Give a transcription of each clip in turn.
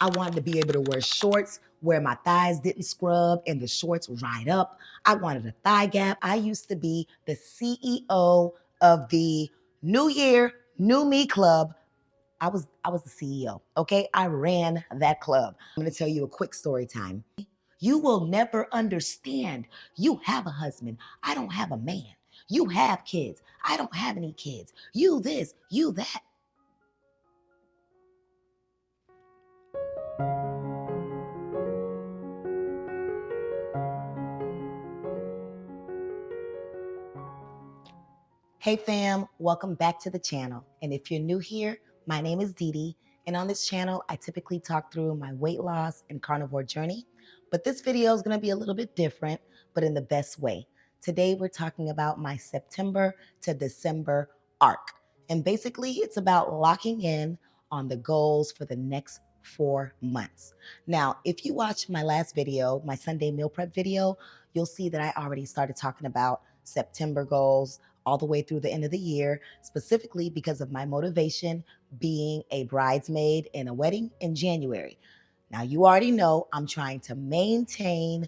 I wanted to be able to wear shorts where my thighs didn't scrub and the shorts ride up. I wanted a thigh gap. I used to be the CEO of the New Year, New Me Club. I was the CEO, okay? I ran that club. I'm gonna tell you a quick story time. You will never understand. You have a husband. I don't have a man. You have kids. I don't have any kids. You this, you that. Hey fam, welcome back to the channel. And if you're new here, my name is DeeDee, and on this channel, I typically talk through my weight loss and carnivore journey. But this video is gonna be a little bit different, but in the best way. Today, we're talking about my September to December arc. And basically, it's about locking in on the goals for the next 4 months. Now, if you watch my last video, my Sunday meal prep video, you'll see that I already started talking about September goals, all the way through the end of the year, specifically because of my motivation being a bridesmaid in a wedding in January. Now, you already know I'm trying to maintain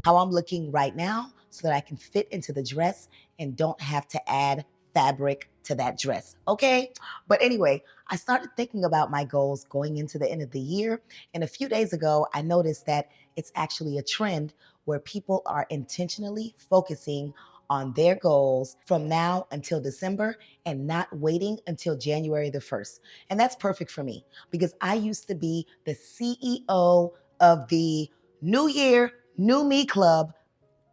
how I'm looking right now so that I can fit into the dress and don't have to add fabric to that dress. Okay. But anyway, I started thinking about my goals going into the end of the year. And a few days ago, I noticed that it's actually a trend where people are intentionally focusing on their goals from now until December and not waiting until January the 1st. And that's perfect for me because I used to be the CEO of the New Year, New Me Club.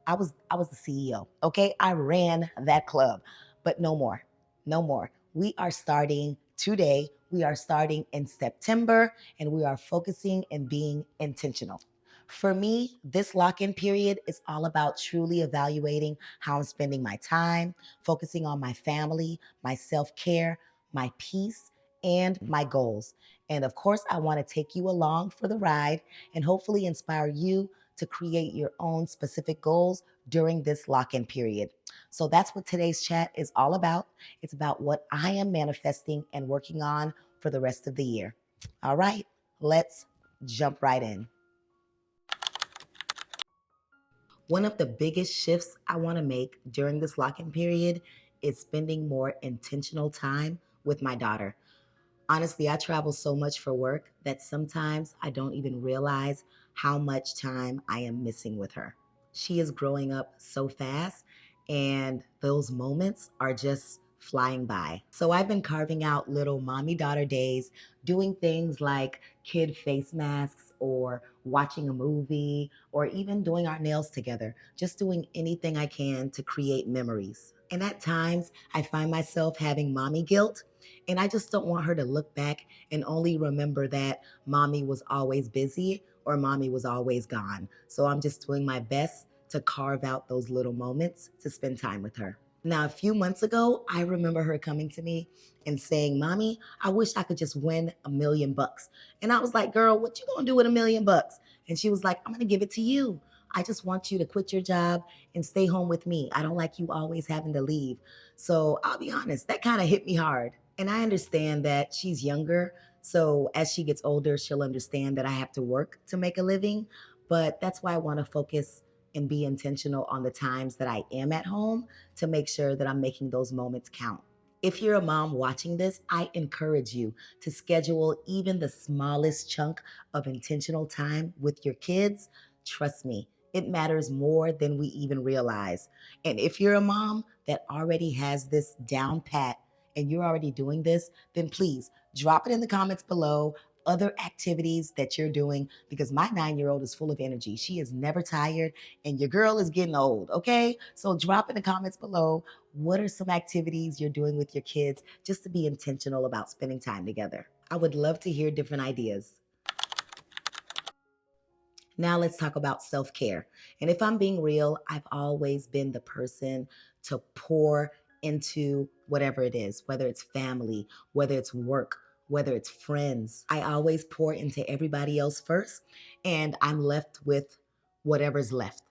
I was the CEO. Okay. I ran that club, but no more. No more. We are starting today. We are starting in September and we are focusing and being intentional. For me, this lock-in period is all about truly evaluating how I'm spending my time, focusing on my family, my self-care, my peace, and my goals. And of course, I want to take you along for the ride and hopefully inspire you to create your own specific goals during this lock-in period. So that's what today's chat is all about. It's about what I am manifesting and working on for the rest of the year. All right, let's jump right in. One of the biggest shifts I want to make during this lock-in period is spending more intentional time with my daughter. Honestly, I travel so much for work that sometimes I don't even realize how much time I am missing with her. She is growing up so fast, and those moments are just flying by. So I've been carving out little mommy daughter days, doing things like kid face masks or watching a movie or even doing our nails together, just doing anything I can to create memories. And at times, I find myself having mommy guilt, and I just don't want her to look back and only remember that mommy was always busy or mommy was always gone. So I'm just doing my best to carve out those little moments to spend time with her. Now, a few months ago, I remember her coming to me and saying, Mommy, I wish I could just win $1,000,000. And I was like, girl, what you gonna do with $1,000,000? And she was like, I'm gonna give it to you. I just want you to quit your job and stay home with me. I don't like you always having to leave. So I'll be honest, that kind of hit me hard. And I understand that she's younger. So as she gets older, she'll understand that I have to work to make a living. But that's why I want to focus and be intentional on the times that I am at home to make sure that I'm making those moments count. If you're a mom watching this, I encourage you to schedule even the smallest chunk of intentional time with your kids. Trust me, it matters more than we even realize. And if you're a mom that already has this down pat and you're already doing this, then please drop it in the comments below. Other activities that you're doing because my 9-year-old is full of energy. She is never tired and your girl is getting old, okay? So drop in the comments below what are some activities you're doing with your kids just to be intentional about spending time together. I would love to hear different ideas. Now let's talk about self-care. And if I'm being real, I've always been the person to pour into whatever it is, whether it's family, whether it's work, whether it's friends. I always pour into everybody else first, and I'm left with whatever's left.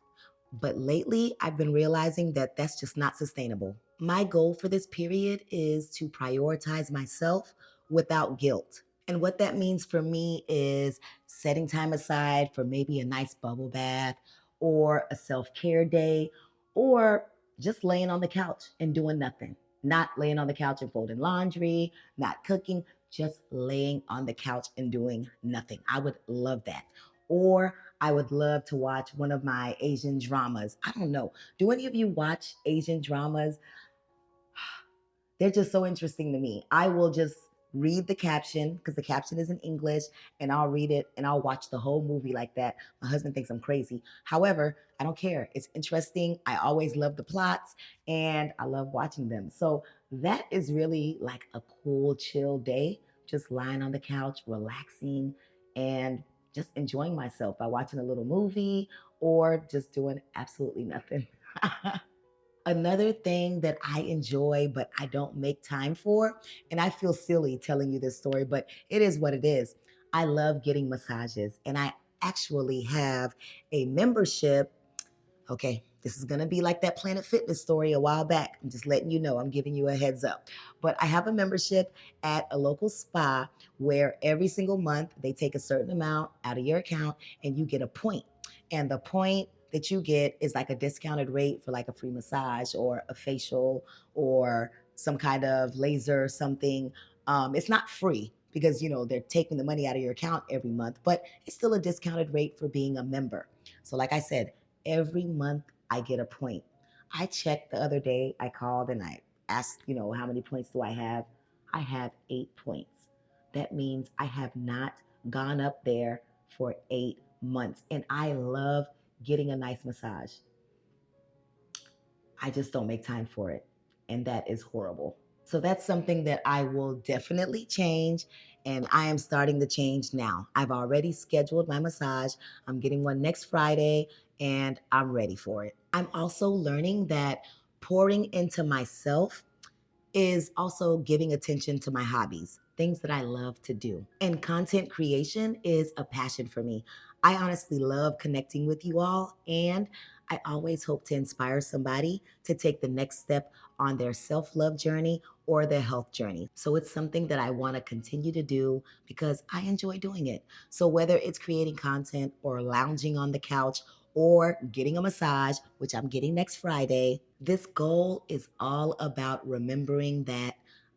But lately, I've been realizing that that's just not sustainable. My goal for this period is to prioritize myself without guilt. And what that means for me is setting time aside for maybe a nice bubble bath or a self care day or just laying on the couch and doing nothing. Not laying on the couch and folding laundry, not cooking, just laying on the couch and doing nothing. I would love that. Or I would love to watch one of my Asian dramas. I don't know. Do any of you watch Asian dramas? They're just so interesting to me. I will just read the caption because the caption is in English and I'll read it and I'll watch the whole movie like that. My husband thinks I'm crazy. However, I don't care. It's interesting. I always love the plots and I love watching them. So that is really like a cool, chill day, just lying on the couch, relaxing and just enjoying myself by watching a little movie or just doing absolutely nothing. Another thing that I enjoy, but I don't make time for, and I feel silly telling you this story, but it is what it is. I love getting massages, and I actually have a membership. Okay, this is going to be like that Planet Fitness story a while back. I'm just letting you know, I'm giving you a heads up. But I have a membership at a local spa where every single month they take a certain amount out of your account and you get a point. And the point that you get is like a discounted rate for like a free massage or a facial or some kind of laser or something. It's not free because they're taking the money out of your account every month, but it's still a discounted rate for being a member. So like I said, every month I get a point. I checked the other day, I called and I asked, how many points do I have? I have 8 points. That means I have not gone up there for 8 months. And I love getting a nice massage. I just don't make time for it. And that is horrible. So that's something that I will definitely change. And I am starting to change now. I've already scheduled my massage. I'm getting one next Friday and I'm ready for it. I'm also learning that pouring into myself is also giving attention to my hobbies, things that I love to do. And content creation is a passion for me. I honestly love connecting with you all, and I always hope to inspire somebody to take the next step on their self love journey or their health journey. So it's something that I want to continue to do because I enjoy doing it. So whether it's creating content or lounging on the couch or getting a massage, which I'm getting next Friday, this goal is all about remembering that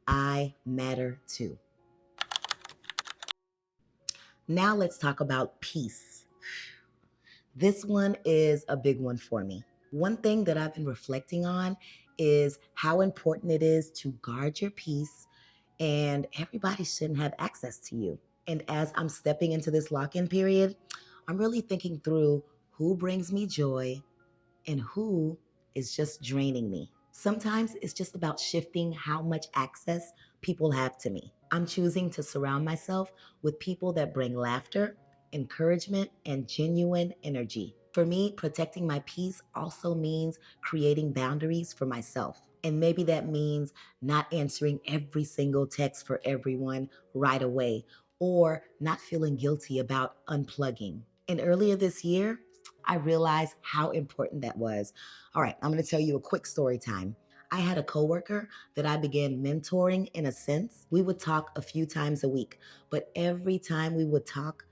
I matter too. Now let's talk about peace. This one is a big one for me. One thing that I've been reflecting on is how important it is to guard your peace, and everybody shouldn't have access to you. And as I'm stepping into this lock in period, I'm really thinking through who brings me joy and who is just draining me. Sometimes it's just about shifting how much access people have to me. I'm choosing to surround myself with people that bring laughter, encouragement, and genuine energy. For me, protecting my peace also means creating boundaries for myself. And maybe that means not answering every single text for everyone right away or not feeling guilty about unplugging. And earlier this year, I realized how important that was. All right, I'm going to tell you a quick story time. I had a coworker that I began mentoring in a sense. We would talk a few times a week, but every time we would talk,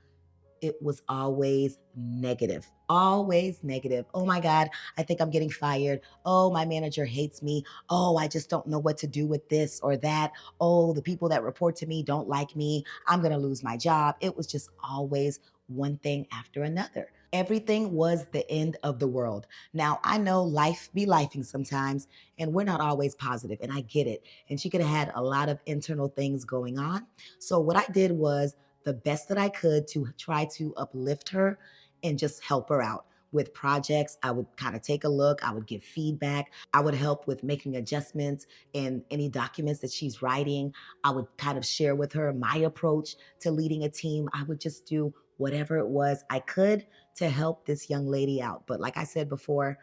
it was always negative. Always negative. Oh my God, I think I'm getting fired. Oh, my manager hates me. Oh, I just don't know what to do with this or that. Oh, the people that report to me don't like me. I'm going to lose my job. It was just always one thing after another. Everything was the end of the world. Now, I know life be lifing sometimes, and we're not always positive, and I get it. And she could have had a lot of internal things going on. So, what I did was the best that I could to try to uplift her and just help her out with projects. I would kind of take a look, I would give feedback, I would help with making adjustments in any documents that she's writing. I would kind of share with her my approach to leading a team. I would just do whatever it was I could to help this young lady out. But like I said before,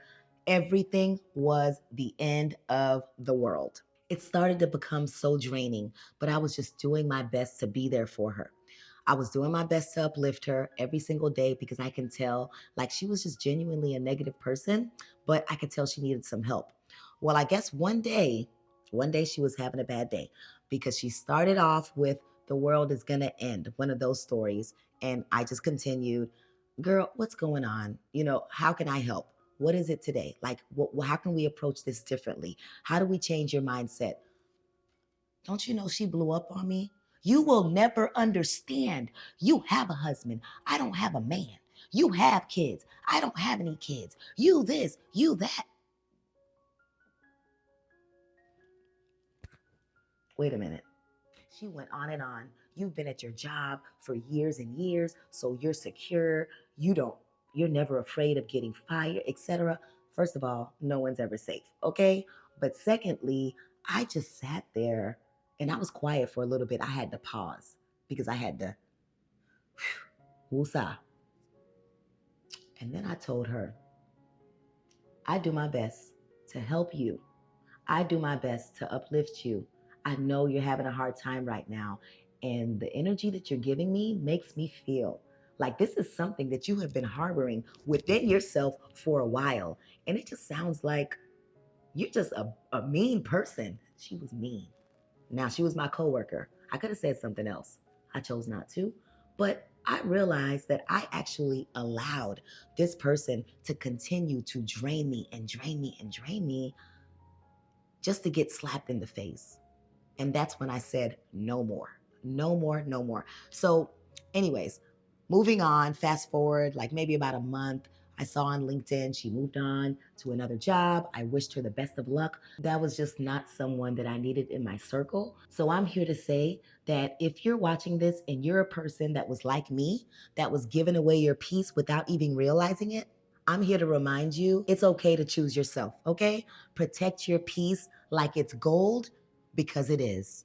everything was the end of the world. It started to become so draining, but I was just doing my best to be there for her. I was doing my best to uplift her every single day because I can tell like she was just genuinely a negative person, but I could tell she needed some help. Well, I guess one day she was having a bad day because she started off with the world is going to end, one of those stories. And I just continued, girl, what's going on? How can I help? What is it today? Like, how can we approach this differently? How do we change your mindset? Don't you know she blew up on me? You will never understand. You have a husband. I don't have a man. You have kids. I don't have any kids. You this, you that. Wait a minute. She went on and on. You've been at your job for years and years, so you're secure. You're never afraid of getting fired, etc. First of all, no one's ever safe, okay? But secondly, I just sat there and I was quiet for a little bit. I had to pause because I had to woosah. And then I told her, I do my best to help you. I do my best to uplift you. I know you're having a hard time right now. And the energy that you're giving me makes me feel like this is something that you have been harboring within yourself for a while. And it just sounds like you're just a mean person. She was mean. Now, she was my coworker. I could have said something else. I chose not to. But I realized that I actually allowed this person to continue to drain me and drain me and drain me just to get slapped in the face. And that's when I said, no more, no more, no more. So, anyways, moving on, fast forward, like maybe about a month, I saw on LinkedIn she moved on to another job. I wished her the best of luck. That was just not someone that I needed in my circle. So I'm here to say that if you're watching this and you're a person that was like me, that was giving away your peace without even realizing it, I'm here to remind you it's okay to choose yourself, okay? Protect your peace like it's gold because it is.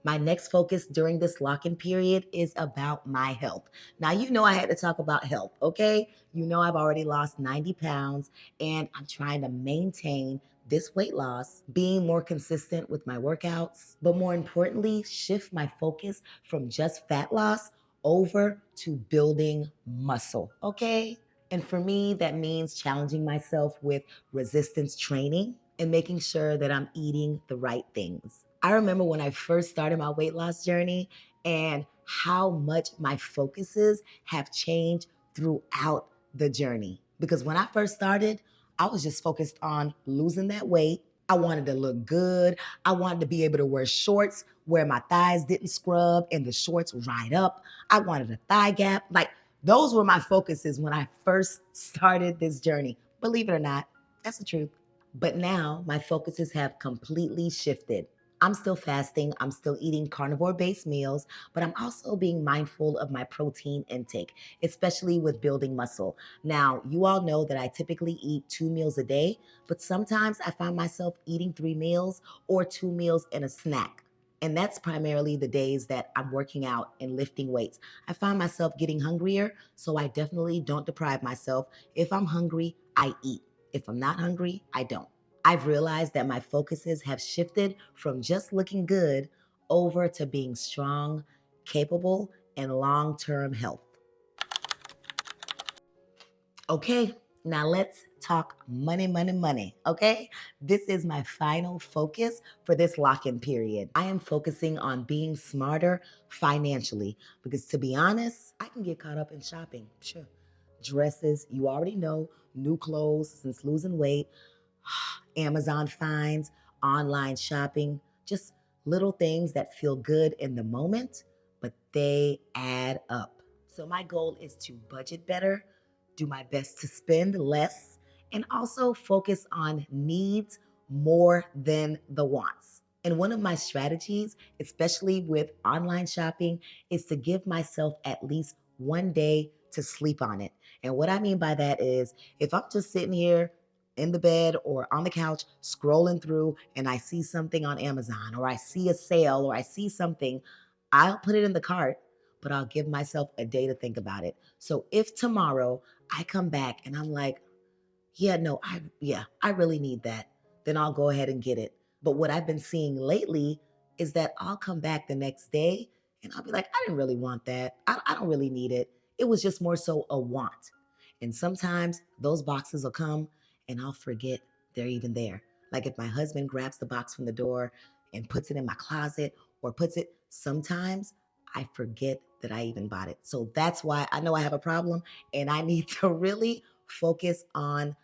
My next focus during this lock-in period is about my health. Now, I had to talk about health, okay? I've already lost 90 pounds and I'm trying to maintain this weight loss, being more consistent with my workouts, but more importantly, shift my focus from just fat loss over to building muscle, okay? And for me, that means challenging myself with resistance training and making sure that I'm eating the right things. I remember when I first started my weight loss journey and how much my focuses have changed throughout the journey. Because when I first started, I was just focused on losing that weight. I wanted to look good. I wanted to be able to wear shorts where my thighs didn't scrub and the shorts ride up. I wanted a thigh gap. Like, those were my focuses when I first started this journey. Believe it or not, that's the truth. But now my focuses have completely shifted. I'm still fasting, I'm still eating carnivore based meals, but I'm also being mindful of my protein intake, especially with building muscle. Now, you all know that I typically eat 2 meals a day, but sometimes I find myself eating 3 meals or 2 meals and a snack. And that's primarily the days that I'm working out and lifting weights. I find myself getting hungrier, so I definitely don't deprive myself. If I'm hungry, I eat. If I'm not hungry, I don't. I've realized that my focuses have shifted from just looking good over to being strong, capable, and long term health. Okay, now let's talk money, money, money. Okay, this is my final focus for this lock in period. I am focusing on being smarter financially because, to be honest, I can get caught up in shopping. Sure. Dresses, you already know, new clothes since losing weight, Amazon finds, online shopping, just little things that feel good in the moment, but they add up. So, my goal is to budget better, do my best to spend less, and also focus on needs more than the wants. And one of my strategies, especially with online shopping, is to give myself at least one day to sleep on it. And what I mean by that is if I'm just sitting here in the bed or on the couch scrolling through and I see something on Amazon or I see a sale or I see something, I'll put it in the cart, but I'll give myself a day to think about it. So if tomorrow I come back and I'm like, yeah, no, I really need that, then I'll go ahead and get it. But what I've been seeing lately is that I'll come back the next day and I'll be like, I didn't really want that. I don't really need it. It was just more so a want. And sometimes those boxes will come and I'll forget they're even there. Like if my husband grabs the box from the door and puts it in my closet or puts it. Sometimes I forget that I even bought it. So that's why I know I have a problem and I need to really focus on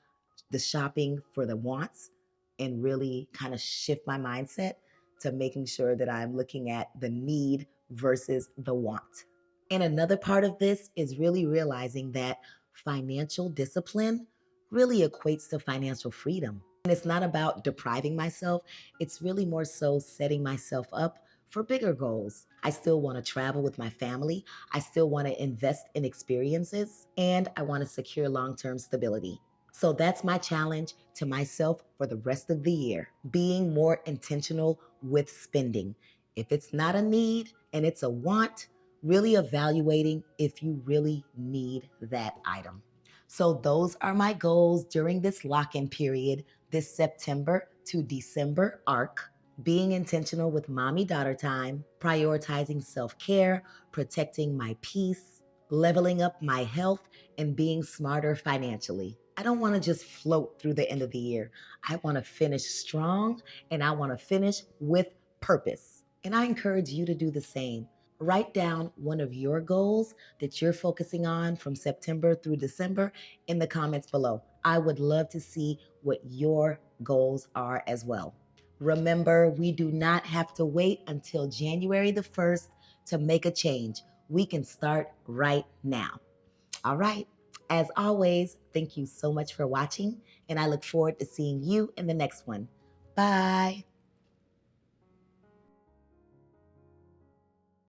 the shopping for the wants and really kind of shift my mindset to making sure that I'm looking at the need versus the want. And another part of this is really realizing that financial discipline really equates to financial freedom. And it's not about depriving myself, it's really more so setting myself up for bigger goals. I still want to travel with my family, I still want to invest in experiences, and I want to secure long term stability. So that's my challenge to myself for the rest of the year, being more intentional with spending. If it's not a need and it's a want, really evaluating if you really need that item. So those are my goals during this lock-in period, this September to December arc. Being intentional with mommy-daughter time, prioritizing self-care, protecting my peace, leveling up my health, and being smarter financially. I don't want to just float through the end of the year. I want to finish strong and I want to finish with purpose. And I encourage you to do the same. Write down one of your goals that you're focusing on from September through December in the comments below. I would love to see what your goals are as well. Remember, we do not have to wait until January the 1st to make a change. We can start right now. All right. As always, thank you so much for watching, and I look forward to seeing you in the next one. Bye.